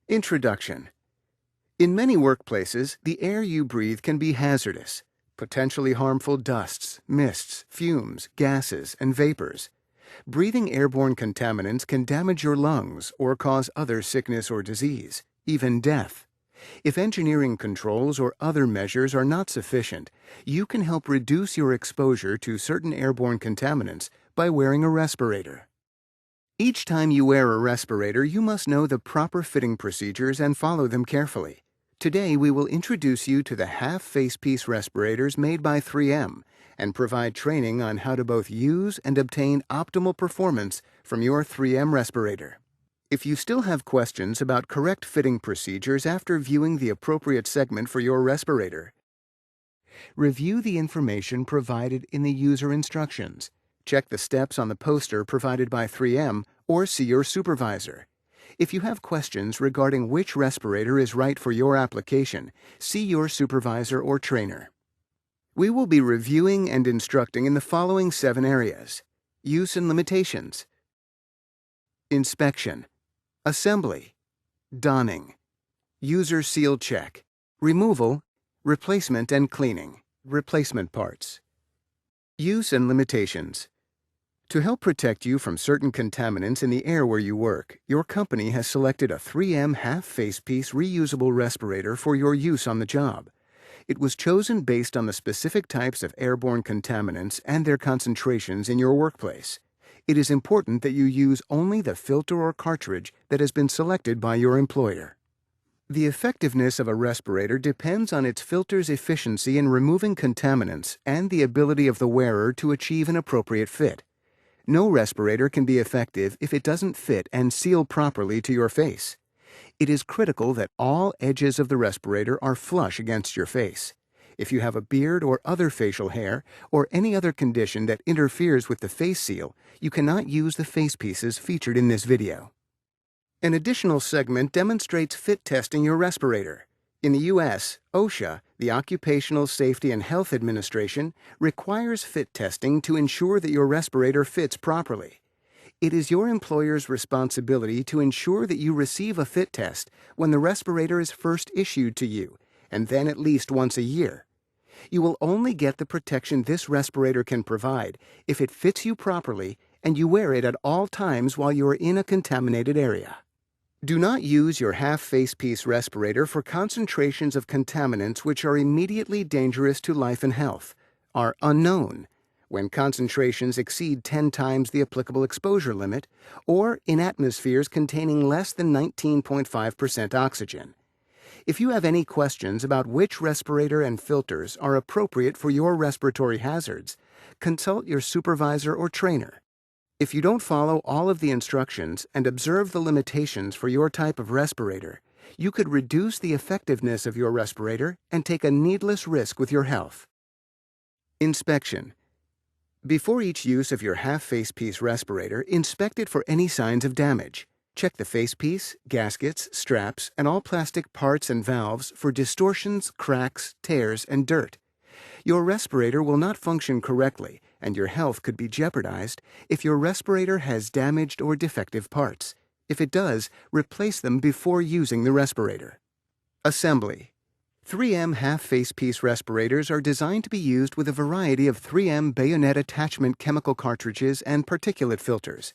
Introduction. In many workplaces, the air you breathe can be hazardous. Potentially harmful dusts, mists, fumes, gases, and vapors. Breathing airborne contaminants can damage your lungs or cause other sickness or disease, even death. If engineering controls or other measures are not sufficient, you can help reduce your exposure to certain airborne contaminants by wearing a respirator. Each time you wear a respirator, you must know the proper fitting procedures and follow them carefully. Today, we will introduce you to the half Facepiece respirators made by 3M and provide training on how to both use and obtain optimal performance from your 3M respirator. If you still have questions about correct fitting procedures after viewing the appropriate segment for your respirator, review the information provided in the user instructions. Check the steps on the poster provided by 3M or see your supervisor. If you have questions regarding which respirator is right for your application, see your supervisor or trainer. We will be reviewing and instructing in the following 7 areas: use and limitations, inspection, assembly, donning, user seal check, removal, replacement and cleaning, replacement parts. Use and limitations. To help protect you from certain contaminants in the air where you work, your company has selected a 3M half Facepiece reusable respirator for your use on the job. It was chosen based on the specific types of airborne contaminants and their concentrations in your workplace. It is important that you use only the filter or cartridge that has been selected by your employer. The effectiveness of a respirator depends on its filter's efficiency in removing contaminants and the ability of the wearer to achieve an appropriate fit. No respirator can be effective if it doesn't fit and seal properly to your face. It is critical that all edges of the respirator are flush against your face. If you have a beard or other facial hair or any other condition that interferes with the face seal, you cannot use the face pieces featured in this video. An additional segment demonstrates fit testing your respirator. In the U.S., OSHA, the Occupational Safety and Health Administration, requires fit testing to ensure that your respirator fits properly. It is your employer's responsibility to ensure that you receive a fit test when the respirator is first issued to you, and then at least once a year. You will only get the protection this respirator can provide if it fits you properly and you wear it at all times while you are in a contaminated area. Do not use your half Facepiece respirator for concentrations of contaminants which are immediately dangerous to life and health, are unknown, when concentrations exceed 10 times the applicable exposure limit, or in atmospheres containing less than 19.5% oxygen. If you have any questions about which respirator and filters are appropriate for your respiratory hazards, consult your supervisor or trainer. If you don't follow all of the instructions and observe the limitations for your type of respirator, you could reduce the effectiveness of your respirator and take a needless risk with your health. Inspection. Before each use of your half Facepiece respirator, inspect it for any signs of damage. Check the facepiece, gaskets, straps, and all plastic parts and valves for distortions, cracks, tears, and dirt. Your respirator will not function correctly, and your health could be jeopardized if your respirator has damaged or defective parts. If it does, replace them before using the respirator. Assembly. 3M half Facepiece respirators are designed to be used with a variety of 3M bayonet attachment chemical cartridges and particulate filters.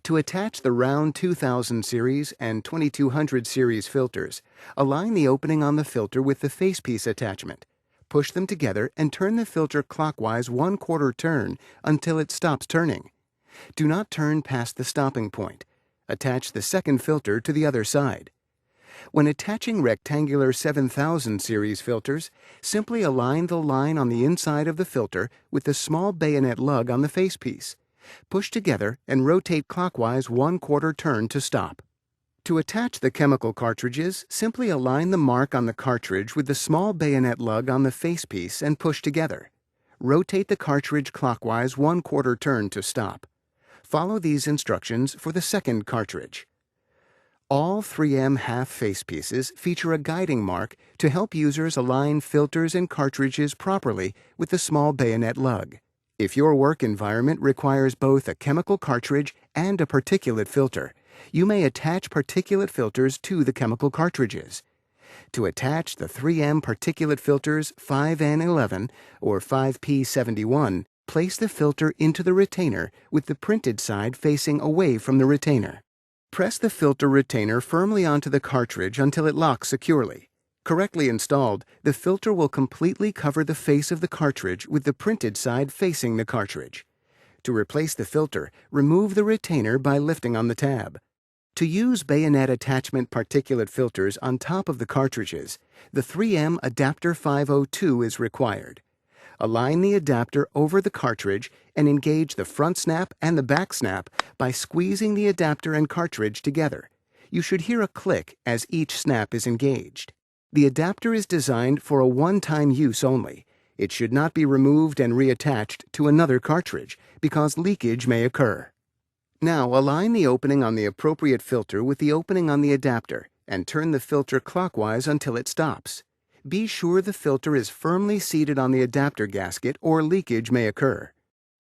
To attach the round 2000 series and 2200 series filters, align the opening on the filter with the Facepiece attachment. Push them together and turn the filter clockwise 1/4 turn until it stops turning. Do not turn past the stopping point. Attach the second filter to the other side. When attaching rectangular 7000 series filters, simply align the line on the inside of the filter with the small bayonet lug on the facepiece. Push together and rotate clockwise 1/4 turn to stop. To attach the chemical cartridges, simply align the mark on the cartridge with the small bayonet lug on the facepiece and push together. Rotate the cartridge clockwise 1/4 turn to stop. Follow these instructions for the second cartridge. All 3M half Facepieces feature a guiding mark to help users align filters and cartridges properly with the small bayonet lug. If your work environment requires both a chemical cartridge and a particulate filter, You may attach particulate filters to the chemical cartridges. To attach the 3M particulate filters 5N11 or 5P71, place the filter into the retainer with the printed side facing away from the retainer. Press the filter retainer firmly onto the cartridge until it locks securely. Correctly installed, the filter will completely cover the face of the cartridge with the printed side facing the cartridge. To replace the filter, remove the retainer by lifting on the tab. To use bayonet attachment particulate filters on top of the cartridges, the 3M Adapter 502 is required. Align the adapter over the cartridge and engage the front snap and the back snap by squeezing the adapter and cartridge together. You should hear a click as each snap is engaged. The adapter is designed for a one-time use only. It should not be removed and reattached to another cartridge because leakage may occur. Now align the opening on the appropriate filter with the opening on the adapter and turn the filter clockwise until it stops. Be sure the filter is firmly seated on the adapter gasket or leakage may occur.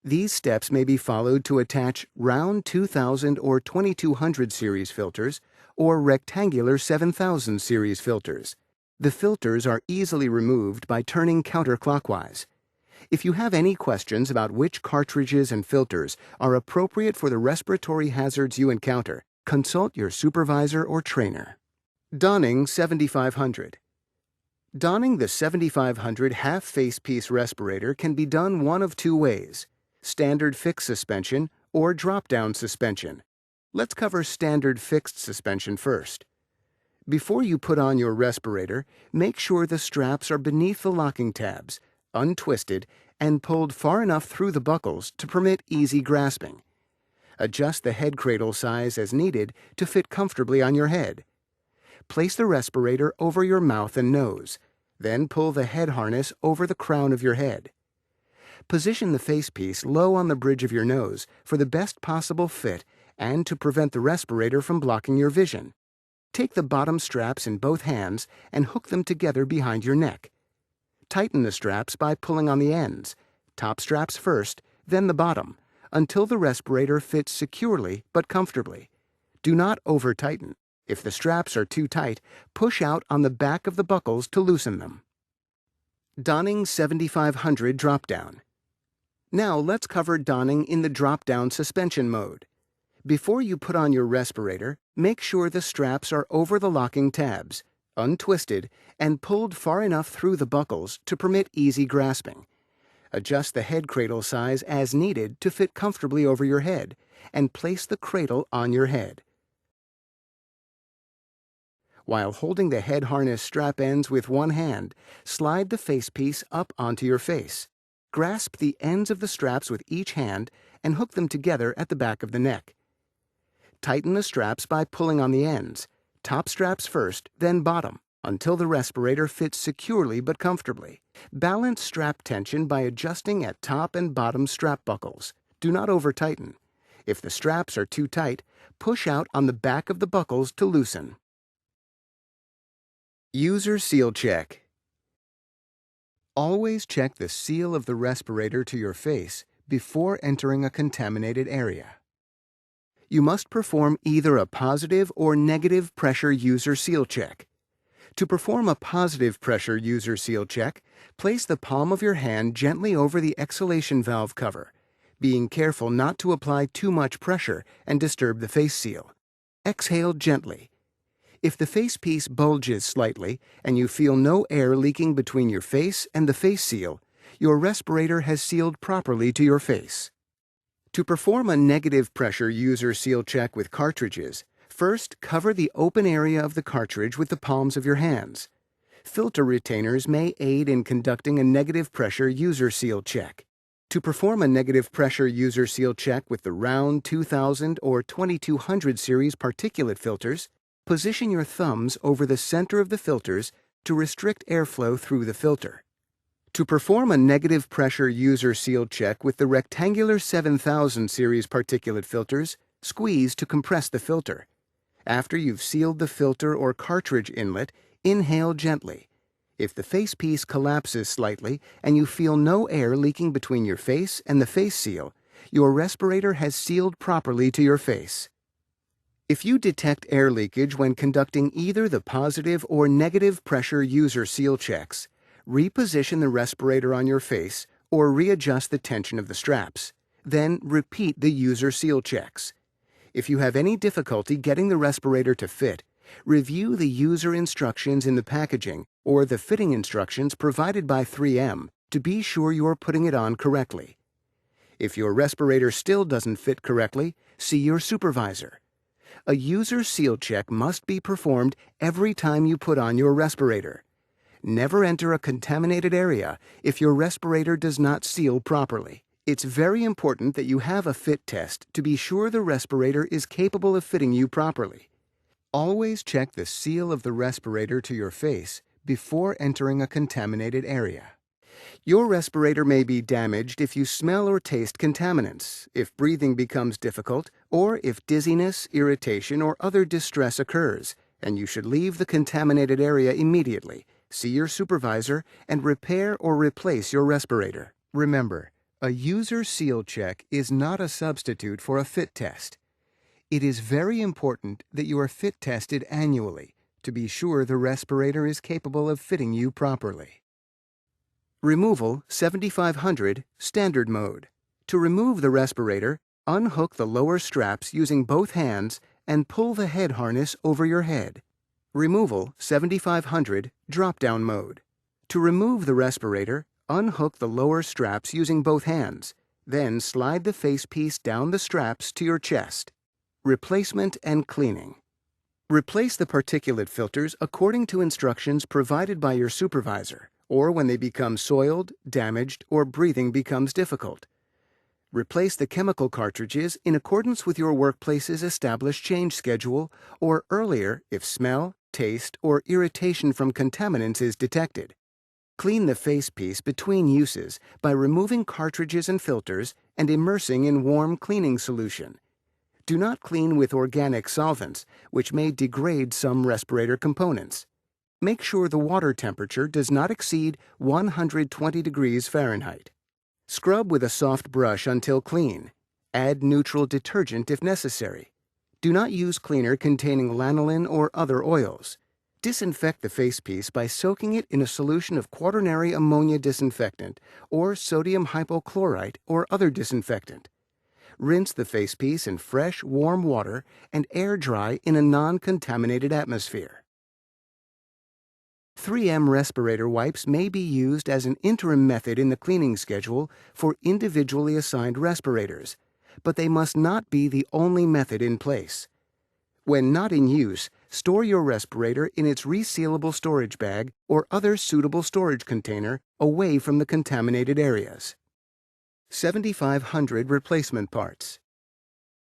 These steps may be followed to attach round 2000 or 2200 series filters or rectangular 7000 series filters. The filters are easily removed by turning counterclockwise. If you have any questions about which cartridges and filters are appropriate for the respiratory hazards you encounter, consult your supervisor or trainer. Donning 7500. Donning the 7500 half Facepiece respirator can be done one of two ways: standard fixed suspension or drop-down suspension. Let's cover standard fixed suspension first. Before you put on your respirator, make sure the straps are beneath the locking tabs, untwisted, and pulled far enough through the buckles to permit easy grasping. Adjust the head cradle size as needed to fit comfortably on your head. Place the respirator over your mouth and nose, then pull the head harness over the crown of your head. Position the facepiece low on the bridge of your nose for the best possible fit and to prevent the respirator from blocking your vision. Take the bottom straps in both hands and hook them together behind your neck. Tighten the straps by pulling on the ends, top straps first, then the bottom, until the respirator fits securely but comfortably. Do not over-tighten. If the straps are too tight, push out on the back of the buckles to loosen them. Donning 7500 drop-down. Now let's cover donning in the drop-down suspension mode. Before you put on your respirator, make sure the straps are over the locking tabs, untwisted, and pulled far enough through the buckles to permit easy grasping. Adjust the head cradle size as needed to fit comfortably over your head, and place the cradle on your head. While holding the head harness strap ends with one hand, slide the facepiece up onto your face. Grasp the ends of the straps with each hand and hook them together at the back of the neck. Tighten the straps by pulling on the ends, top straps first, then bottom, until the respirator fits securely but comfortably. Balance strap tension by adjusting at top and bottom strap buckles. Do not over-tighten. If the straps are too tight, push out on the back of the buckles to loosen. User seal check. Always check the seal of the respirator to your face before entering a contaminated area. You must perform either a positive or negative pressure user seal check. To perform a positive pressure user seal check, place the palm of your hand gently over the exhalation valve cover, being careful not to apply too much pressure and disturb the face seal. Exhale gently. If the facepiece bulges slightly and you feel no air leaking between your face and the face seal, your respirator has sealed properly to your face. To perform a negative pressure user seal check with cartridges, first cover the open area of the cartridge with the palms of your hands. Filter retainers may aid in conducting a negative pressure user seal check. To perform a negative pressure user seal check with the round 2000 or 2200 series particulate filters, position your thumbs over the center of the filters to restrict airflow through the filter. To perform a negative pressure user seal check with the rectangular 7000 series particulate filters, squeeze to compress the filter. After you've sealed the filter or cartridge inlet, inhale gently. If the facepiece collapses slightly and you feel no air leaking between your face and the face seal, your respirator has sealed properly to your face. If you detect air leakage when conducting either the positive or negative pressure user seal checks, reposition the respirator on your face or readjust the tension of the straps. Then repeat the user seal checks. If you have any difficulty getting the respirator to fit, review the user instructions in the packaging or the fitting instructions provided by 3M to be sure you are putting it on correctly. If your respirator still doesn't fit correctly, see your supervisor. A user seal check must be performed every time you put on your respirator. Never enter a contaminated area if your respirator does not seal properly. It's very important that you have a fit test to be sure the respirator is capable of fitting you properly. Always check the seal of the respirator to your face before entering a contaminated area. Your respirator may be damaged if you smell or taste contaminants, if breathing becomes difficult, or if dizziness, irritation, or other distress occurs, and you should leave the contaminated area immediately. See your supervisor and repair or replace your respirator. Remember, a user seal check is not a substitute for a fit test. It is very important that you are fit tested annually to be sure the respirator is capable of fitting you properly. Removal 7500 Standard Mode. To remove the respirator, unhook the lower straps using both hands and pull the head harness over your head. Removal 7500 Drop-Down Mode. To remove the respirator, unhook the lower straps using both hands. Then slide the facepiece down the straps to your chest. Replacement and cleaning. Replace the particulate filters according to instructions provided by your supervisor, or when they become soiled, damaged, or breathing becomes difficult. Replace the chemical cartridges in accordance with your workplace's established change schedule, or earlier if smell, taste, or irritation from contaminants is detected. Clean the facepiece between uses by removing cartridges and filters and immersing in warm cleaning solution. Do not clean with organic solvents, which may degrade some respirator components. Make sure the water temperature does not exceed 120 degrees Fahrenheit. Scrub with a soft brush until clean. Add neutral detergent if necessary. Do not use cleaner containing lanolin or other oils. Disinfect the facepiece by soaking it in a solution of quaternary ammonia disinfectant or sodium hypochlorite or other disinfectant. Rinse the facepiece in fresh, warm water and air dry in a non-contaminated atmosphere. 3M respirator wipes may be used as an interim method in the cleaning schedule for individually assigned respirators, but they must not be the only method in place. When not in use, store your respirator in its resealable storage bag or other suitable storage container away from the contaminated areas. 7500 replacement parts.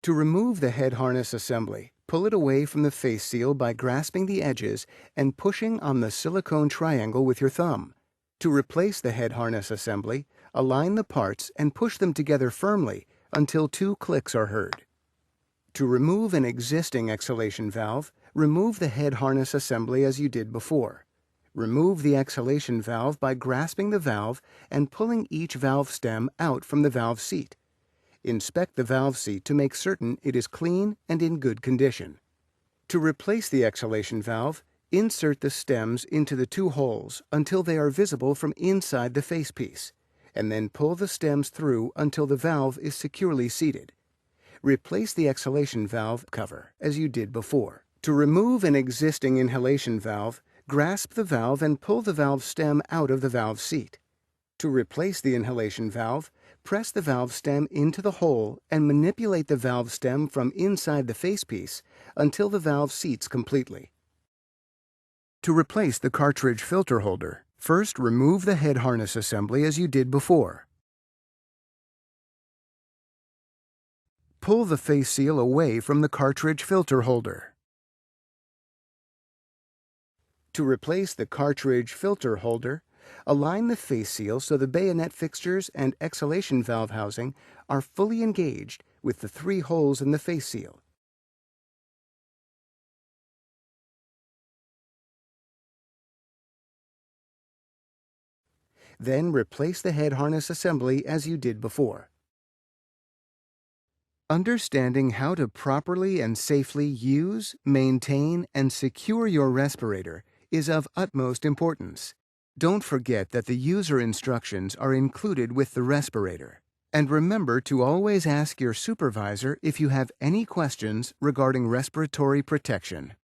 To remove the head harness assembly, pull it away from the face seal by grasping the edges and pushing on the silicone triangle with your thumb. To replace the head harness assembly, align the parts and push them together firmly until 2 clicks are heard. To remove an existing exhalation valve, remove the head harness assembly as you did before. Remove the exhalation valve by grasping the valve and pulling each valve stem out from the valve seat. Inspect the valve seat to make certain it is clean and in good condition. To replace the exhalation valve, insert the stems into the 2 holes until they are visible from inside the facepiece, and then pull the stems through until the valve is securely seated. Replace the exhalation valve cover as you did before. To remove an existing inhalation valve, grasp the valve and pull the valve stem out of the valve seat. To replace the inhalation valve, press the valve stem into the hole and manipulate the valve stem from inside the facepiece until the valve seats completely. To replace the cartridge filter holder, first remove the head harness assembly as you did before. Pull the face seal away from the cartridge filter holder. To replace the cartridge filter holder, align the face seal so the bayonet fixtures and exhalation valve housing are fully engaged with the 3 holes in the face seal. Then replace the head harness assembly as you did before. Understanding how to properly and safely use, maintain, and secure your respirator is of utmost importance. Don't forget that the user instructions are included with the respirator. And remember to always ask your supervisor if you have any questions regarding respiratory protection.